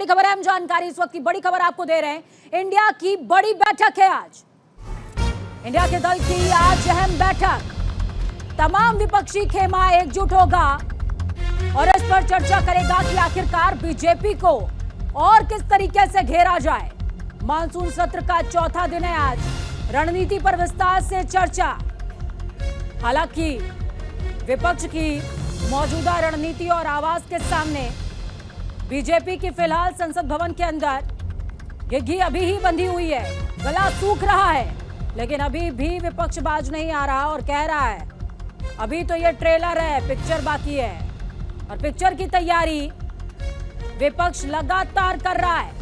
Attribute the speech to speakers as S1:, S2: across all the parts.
S1: बड़ी खबर है, हम जानकारी इस वक्त की बड़ी खबर आपको दे रहे हैं। इंडिया की बड़ी बैठक है आज। इंडिया के दल की आज अहम बैठक। तमाम विपक्षी खेमा एकजुट होगा और इस पर चर्चा करेगा कि आखिरकार बीजेपी को और किस तरीके से घेरा जाए। मानसून सत्र का चौथा दिन है आज। रणनीति पर विस्तार से चर्चा। हालांकि विपक्ष की मौजूदा रणनीति और आवाज के सामने बीजेपी की फिलहाल संसद भवन के अंदर ये घी अभी ही बंधी हुई है, गला सूख रहा है, लेकिन अभी भी विपक्ष बाज नहीं आ रहा और कह रहा है अभी तो ये ट्रेलर है, पिक्चर बाकी है। और पिक्चर की तैयारी विपक्ष लगातार कर रहा है।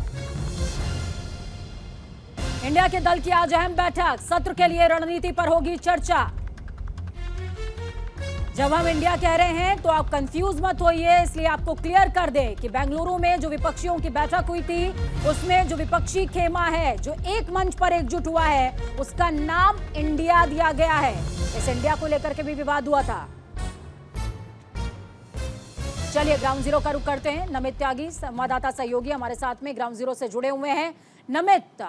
S1: इंडिया के दल की आज अहम बैठक। सत्र के लिए रणनीति पर होगी चर्चा। जब हम इंडिया कह रहे हैं तो आप कंफ्यूज मत होइए, इसलिए आपको क्लियर कर दें कि बेंगलुरु में जो विपक्षियों की बैठक हुई थी उसमें जो विपक्षी खेमा है, जो एक मंच पर एकजुट हुआ है, उसका नाम इंडिया दिया गया है। इस इंडिया को लेकर के भी विवाद हुआ था। चलिए ग्राउंड जीरो का रुख करते हैं। नमित त्यागी संवाददाता सहयोगी हमारे साथ में ग्राउंड जीरो से जुड़े हुए हैं। नमित,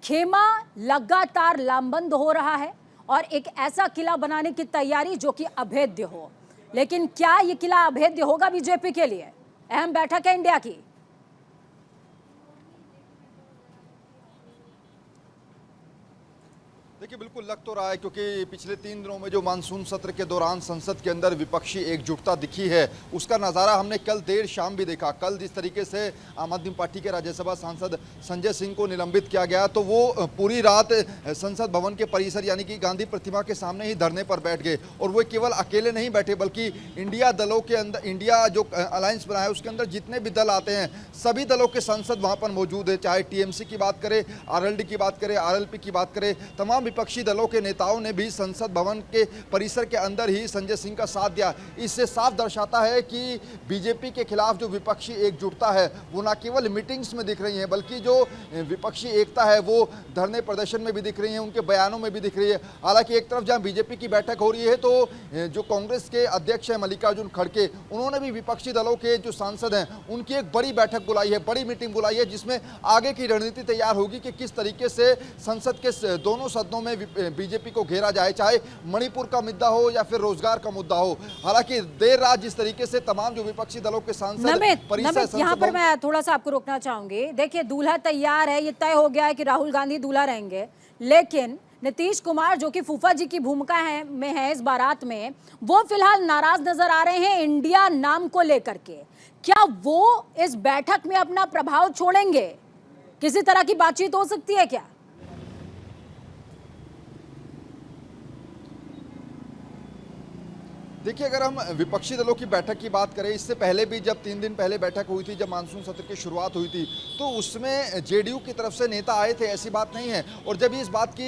S1: खेमा लगातार लामबंद हो रहा है और एक ऐसा किला बनाने की तैयारी जो कि अभेद्य हो, लेकिन क्या ये किला अभेद्य होगा बीजेपी के लिए? अहम बैठक है इंडिया की।
S2: देखिए, बिल्कुल लग तो रहा है क्योंकि पिछले 3 दिनों में जो मानसून सत्र के दौरान संसद के अंदर विपक्षी एकजुटता दिखी है, उसका नज़ारा हमने कल देर शाम भी देखा। कल जिस तरीके से आम आदमी पार्टी के राज्यसभा सांसद संजय सिंह को निलंबित किया गया, तो वो पूरी रात संसद भवन के परिसर यानी कि गांधी प्रतिमा के सामने ही धरने पर बैठ गए। और वो केवल अकेले नहीं बैठे, बल्कि इंडिया दलों के अंदर, इंडिया जो अलायंस बना है उसके अंदर जितने भी दल आते हैं, सभी दलों के सांसद वहाँ पर मौजूद है। चाहे टीएमसी की बात करें, आरएलडी की बात करें, आरएलपी की बात करें, तमाम विपक्षी दलों के नेताओं ने भी संसद भवन के परिसर के अंदर ही संजय सिंह का साथ दिया। इससे साफ दर्शाता है कि बीजेपी के खिलाफ जो विपक्षी एकजुटता है वो न केवल मीटिंग्स में दिख रही है, बल्कि जो विपक्षी एकता है वो धरने प्रदर्शन में भी दिख रही है, उनके बयानों में भी दिख रही है। हालांकि एक तरफ जहां बीजेपी की बैठक हो रही है, तो जो कांग्रेस के अध्यक्ष हैं मल्लिकार्जुन खड़गे, उन्होंने भी विपक्षी दलों के जो सांसद हैं उनकी एक बड़ी बैठक बुलाई है, बड़ी मीटिंग बुलाई है, जिसमें आगे की रणनीति तैयार होगी कि किस तरीके से संसद के दोनों सदनों में बीजेपी को घेरा जाए, चाहे मणिपुर का मुद्दा हो या फिर रोजगार का मुद्दा हो। हालांकि देर रात जिस तरीके से तमाम जो विपक्षी दलों के सांसद
S1: नमित, यहाँ पर मैं थोड़ा सा आपको रोकना चाहूंगी। देखिए, दूल्हा तैयार है, ये तय हो गया है कि राहुल गांधी दूल्हा रहेंगे, लेकिन नीतीश कुमार जो कि फूफा जी की भूमिका में है इस बारात में, वो फिलहाल नाराज नजर आ रहे हैं इंडिया नाम को लेकर के। क्या वो इस बैठक में अपना प्रभाव छोड़ेंगे? किसी तरह की बातचीत हो सकती है क्या?
S2: देखिए, अगर हम विपक्षी दलों की बैठक की बात करें, इससे पहले भी जब 3 दिन पहले बैठक हुई थी, जब मानसून सत्र की शुरुआत हुई थी, तो उसमें जेडीयू की तरफ से नेता आए थे, ऐसी बात नहीं है। और जब इस बात की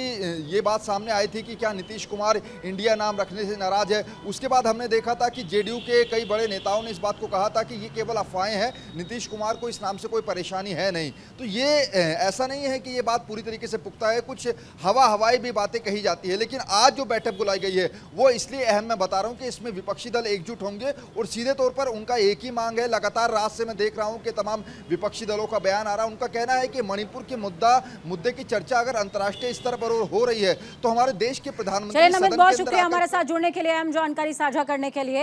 S2: ये बात सामने आई थी कि क्या नीतीश कुमार इंडिया नाम रखने से नाराज है, उसके बाद हमने देखा था कि जेडीयू के कई बड़े नेताओं ने इस बात को कहा था कि ये केवल अफवाहें हैं, नीतीश कुमार को इस नाम से कोई परेशानी है नहीं। तो ये ऐसा नहीं है कि ये बात पूरी तरीके से पुख्ता है, कुछ हवाई भी बातें कही जाती है। लेकिन आज जो बैठक बुलाई गई है वो इसलिए अहम, मैं बता रहा हूँ कि इसमें विपक्षी दल एकजुट होंगे और सीधे तौर पर उनका एक ही मांग है। लगातार रात से मैं देख रहा हूं कि तमाम विपक्षी दलों का बयान आ रहा है। उनका कहना है कि मणिपुर के मुद्दे की चर्चा अगर अंतर्राष्ट्रीय स्तर पर हो रही है तो हमारे देश के प्रधानमंत्री
S1: बहुत शुक्रिया हमारे साथ जुड़ने के लिए, अहम जानकारी साझा करने के लिए।